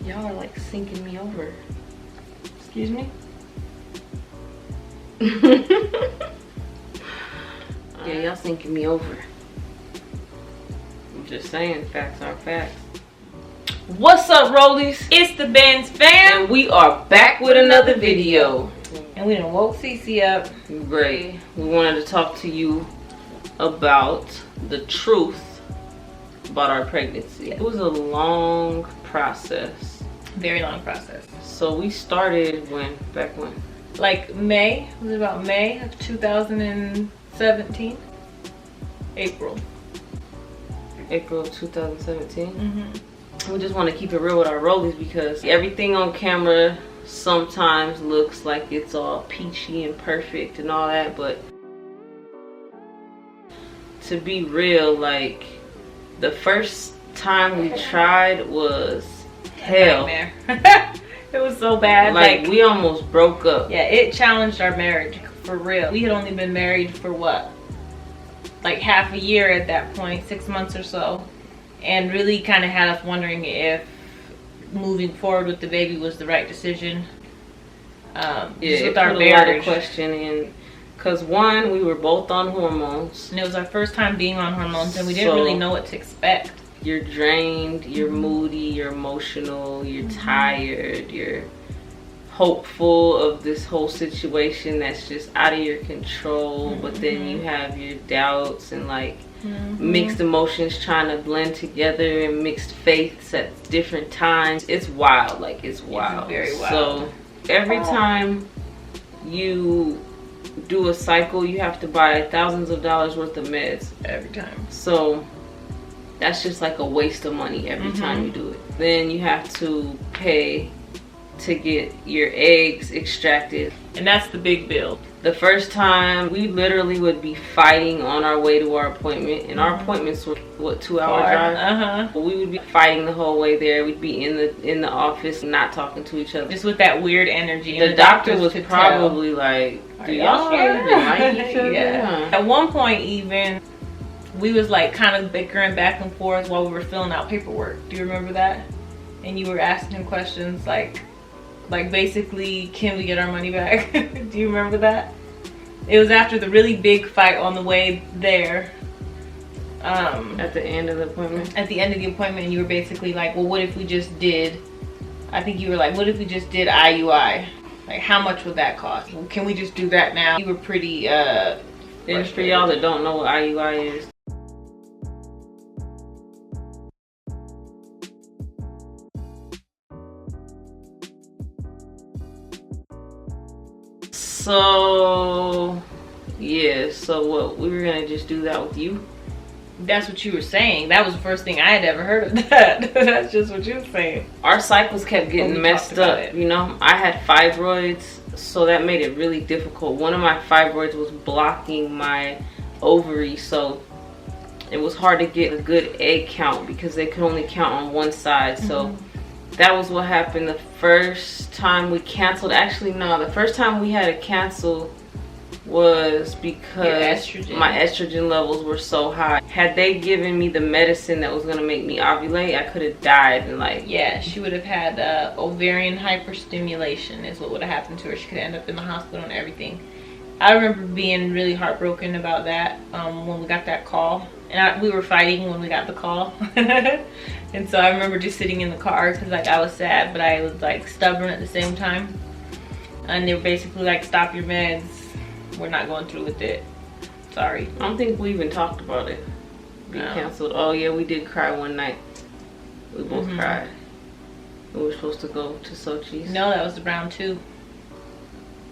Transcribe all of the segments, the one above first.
Y'all are like sinking me over. Excuse me? Yeah, y'all sinking me over. I'm just saying, facts are facts. What's up, Rollies? It's the Benz fam. And we are back with another video. And we done woke Cici up. Great. We wanted to talk to you about the truth about our pregnancy. It was a long process. Very long process. So we started when? Back when? Like May. Was it about May of 2017? April of 2017. Mm-hmm. We just want to keep it real with our rollies because everything on camera sometimes looks like it's all peachy and perfect and all that, but to be real, like the first time we tried was hell. It was so bad. Like we almost broke up. Yeah, it challenged our marriage for real. We had only been married for what? Like half a year at that point, 6 months or so. And really kind of had us wondering if moving forward with the baby was the right decision. Yeah, just with it our put a lot of marriage. question in. Because one, we were both on hormones. And it was our first time being on hormones and we didn't really know what to expect. You're drained, you're moody, you're emotional, you're tired, you're hopeful of this whole situation that's just out of your control, but then you have your doubts and like mixed emotions trying to blend together and mixed faiths at different times. It's wild, like it's wild. It's very wild. So every time you do a cycle, you have to buy thousands of dollars worth of meds. Every time. So that's just like a waste of money every time you do it. Then you have to pay to get your eggs extracted. And that's the big bill. The first time, we literally would be fighting on our way to our appointment. And our appointments were, what, 2-hour drive? We would be fighting the whole way there. We'd be in the office not talking to each other. Just with that weird energy. The doctor was probably like, do y'all even like each other? Yeah. At one point even, we was like kind of bickering back and forth while we were filling out paperwork. Do you remember that? And you were asking him questions like basically, can we get our money back? Do you remember that? It was after the really big fight on the way there. At the end of the appointment? At the end of the appointment, and you were basically like, well, what if we just did, I think you were like, what if we just did IUI? Like, how much would that cost? Well, can we just do that now? You were pretty, and for y'all that don't know what IUI is, so yeah, so what, we were gonna just do that with you? That's what you were saying. That was the first thing I had ever heard of that. That's just what you were saying. Our cycles kept getting messed up, you know. I had fibroids, so that made it really difficult. One of my fibroids was blocking my ovary, so it was hard to get a good egg count because they could only count on one side. So that was what happened the first time we canceled. Actually, no, the first time we had to cancel was because my estrogen levels were so high. Had they given me the medicine that was going to make me ovulate, I could have died. And like, yeah, she would have had ovarian hyperstimulation is what would have happened to her. She could end up in the hospital and everything. I remember being really heartbroken about that when we got that call. And we were fighting when we got the call. And so I remember just sitting in the car because like I was sad, but I was like stubborn at the same time. And they were basically like, stop your meds. We're not going through with it. Sorry. I don't think we even talked about it. We canceled. Oh yeah, we did cry one night. We both cried. We were supposed to go to Cici. No, that was the round 2.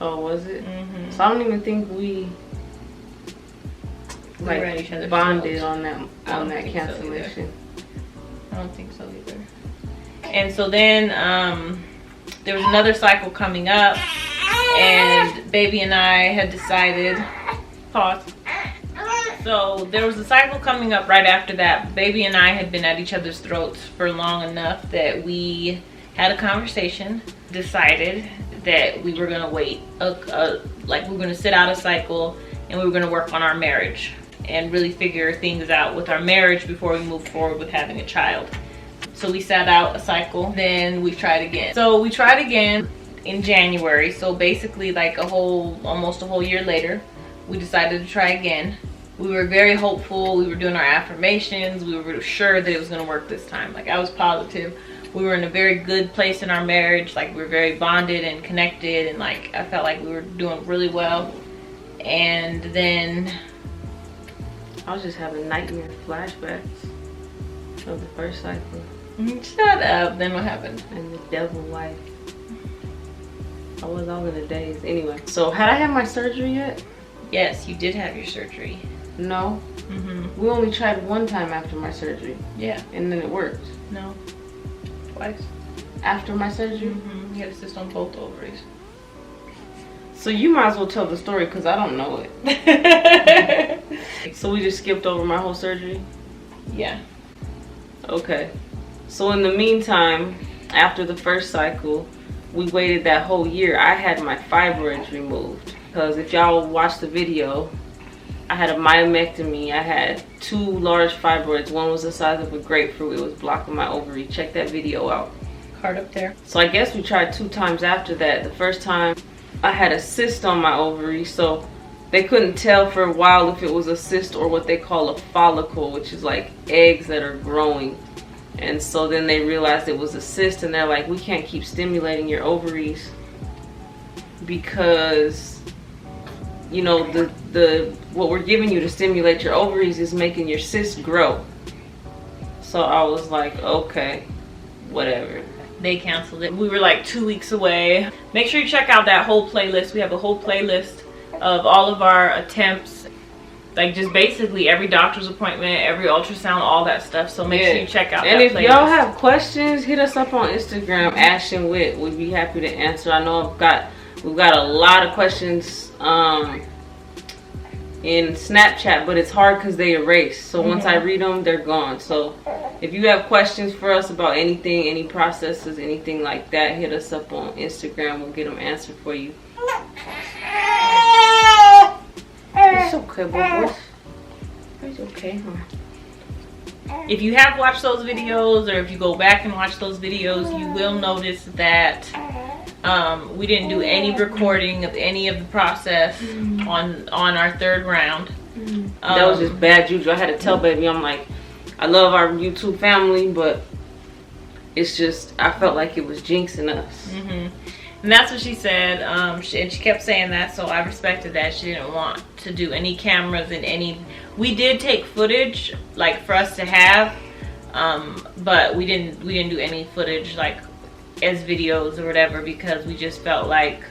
Oh, was it? So I don't even think we like bonded on that cancellation. I don't think so either. And so then there was another cycle coming up, and baby and I had decided, pause. So there was a cycle coming up right after that. Baby and I had been at each other's throats for long enough that we had a conversation, decided that we were gonna wait, like we were gonna sit out a cycle and we were gonna work on our marriage and really figure things out with our marriage before we move forward with having a child. So we sat out a cycle, then we tried again. So we tried again in January. So basically like almost a whole year later, we decided to try again. We were very hopeful. We were doing our affirmations. We were sure that it was gonna work this time. Like I was positive. We were in a very good place in our marriage. Like we were very bonded and connected, and like I felt like we were doing really well. And then I was just having nightmare flashbacks of the first cycle. Shut up. Then what happened? And the devil wife. I was all in a daze. Anyway, so had I had my surgery yet? Yes, you did have your surgery. No. We only tried one time after my surgery. Yeah. And then it worked. No. Twice. After my surgery? You had a cyst on both ovaries. So you might as well tell the story because I don't know it. So we just skipped over my whole surgery? Yeah. Okay. So in the meantime, after the first cycle, we waited that whole year. I had my fibroids removed. Because if y'all watch the video, I had a myomectomy. I had 2 large fibroids. One was the size of a grapefruit. It was blocking my ovary. Check that video out. Card up there. So I guess we tried 2 times after that. The first time I had a cyst on my ovary, so they couldn't tell for a while if it was a cyst or what they call a follicle, which is like eggs that are growing. And so then they realized it was a cyst, and they're like, we can't keep stimulating your ovaries because, you know, what we're giving you to stimulate your ovaries is making your cyst grow. So I was like, okay, whatever. They canceled it. We were like 2 weeks away. Make sure you check out that whole playlist. We have a whole playlist of all of our attempts, like just basically every doctor's appointment, every ultrasound, all that stuff. So make sure you check out that playlist. And if y'all have questions, hit us up on Instagram, Ash and Wit. We'd be happy to answer. I know we've got a lot of questions in Snapchat, but it's hard because they erase. So once I read them, they're gone. So if you have questions for us about anything, any processes, anything like that, hit us up on Instagram. We'll get them answered for you. It's okay, boy. It's okay, huh? If you have watched those videos, or if you go back and watch those videos, you will notice that we didn't do any recording of any of the process on our 3rd round. That was just bad juju. I had to tell baby, I'm like, I love our YouTube family, but it's just, I felt like it was jinxing us. And that's what she said. And she kept saying that, so I respected that. She didn't want to do any cameras and any. We did take footage, like for us to have, but we didn't do any footage like as videos or whatever, because we just felt like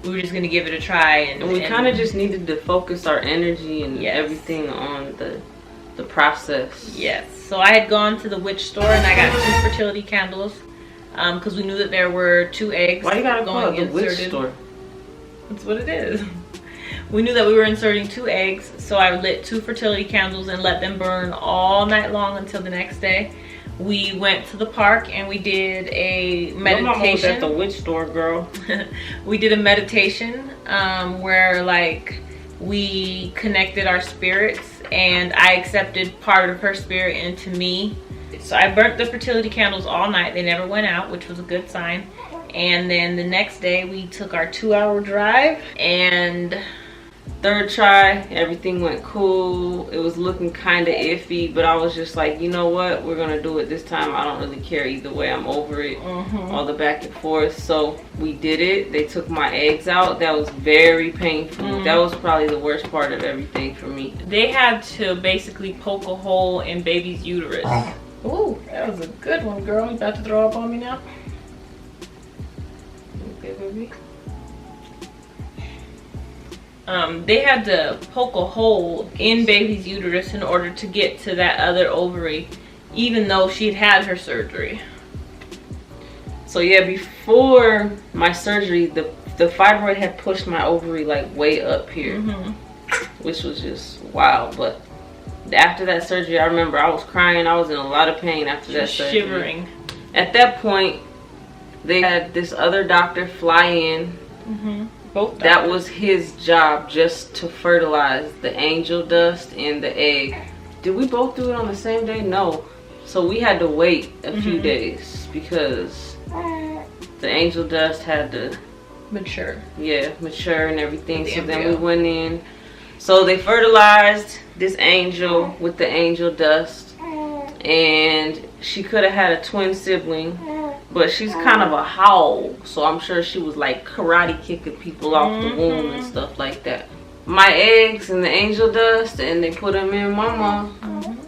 we were just gonna give it a try, and we kind of just needed to focus our energy and everything on the process. Yes. So I had gone to the witch store and I got 2 fertility candles. Because we knew that there were 2 eggs. Why you gotta call it the witch store? That's what it is. We knew that we were inserting 2 eggs, so I lit 2 fertility candles and let them burn all night long until the next day. We went to the park and we did a meditation. My mama was at the witch store, girl. We did a meditation where like we connected our spirits, and I accepted part of her spirit into me. So I burnt the fertility candles all night. They never went out, which was a good sign. And then the next day we took our 2-hour drive, and 3rd try, everything went cool. It was looking kind of iffy, but I was just like, you know what? We're going to do it this time. I don't really care either way. I'm over it. All the back and forth. So we did it. They took my eggs out. That was very painful. That was probably the worst part of everything for me. They had to basically poke a hole in baby's uterus. Ooh, that was a good one, girl. You about to throw up on me now? Okay, baby. They had to poke a hole in baby's uterus in order to get to that other ovary, even though she'd had her surgery. So yeah, before my surgery, the fibroid had pushed my ovary like way up here, which was just wild. But after that surgery, I remember I was crying. I was in a lot of pain after that surgery. Shivering. At that point, they had this other doctor fly in. Both doctors. That was his job, just to fertilize the angel dust and the egg. Did we both do it on the same day? No. So we had to wait a few days because the angel dust had to mature. Yeah, mature and everything. So then we went in. So they fertilized this angel with the angel dust, and she could have had a twin sibling, but she's kind of a howl, so I'm sure she was like karate kicking people off the womb and stuff like that. My eggs and the angel dust, and they put them in mama,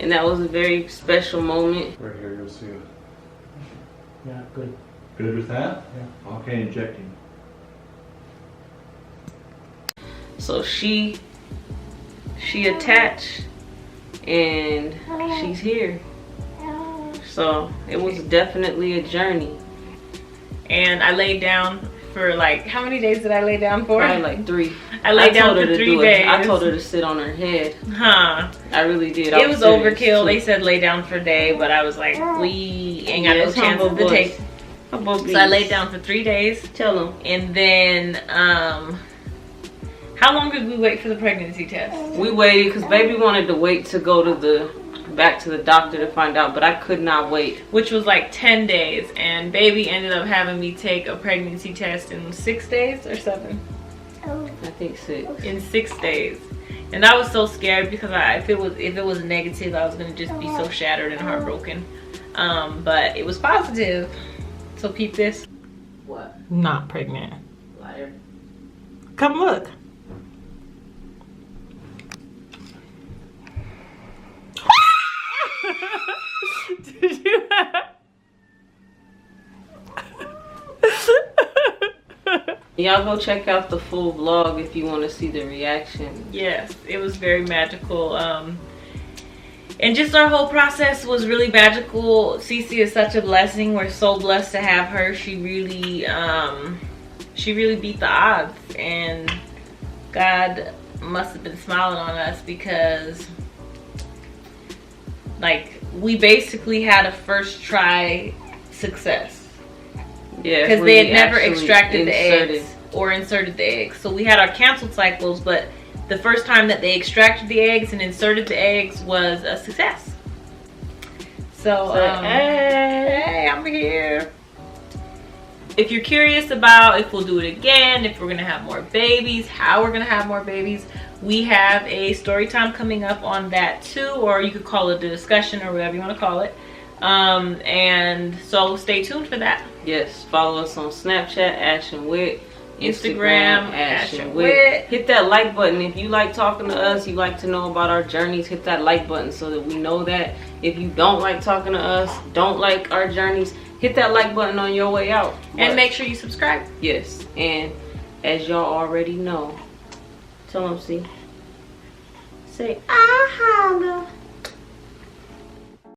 and that was a very special moment. Right here, you'll see it. Yeah, good. Good with that? Yeah. Okay, injecting. So she attached, and she's here. So it was definitely a journey. And I laid down for like, how many days did I lay down for? Probably like 3. I laid down for 3 days. I told her to sit on her head. Huh. I really did. It was overkill. They said lay down for a day, but I was like, we ain't got no chances to take. So I laid down for 3 days. Tell them. And then, how long did we wait for the pregnancy test? We waited because baby wanted to wait to go to back to the doctor to find out, but I could not wait. Which was like 10 days, and baby ended up having me take a pregnancy test in 6 days or 7. I think 6. In 6 days, and I was so scared because if it was negative, I was gonna just be so shattered and heartbroken. But it was positive. So peep this. What? Not pregnant. Liar. Come look. Did you? Y'all go check out the full vlog if you want to see the reaction. Yes, it was very magical. And just our whole process was really magical. Cici is such a blessing. We're so blessed to have her. She really beat the odds, and God must have been smiling on us because, like, we basically had a first try success. Yeah, because they had never extracted the eggs or inserted the eggs. So we had our canceled cycles, but the first time that they extracted the eggs and inserted the eggs was a success. So, hey, I'm here. If you're curious about if we'll do it again, if we're gonna have more babies, how we're gonna have more babies, we have a story time coming up on that too, or you could call it a discussion or whatever you want to call it. And so stay tuned for that. Yes, follow us on Snapchat, Ash and Wit. Instagram, Ash and Wit. Hit that like button if you like talking to us, you like to know about our journeys. Hit that like button so that we know that. If you don't like talking to us, don't like our journeys, hit that like button on your way out. And make sure you subscribe. Yes, and as y'all already know, tell them, see, say, I holla.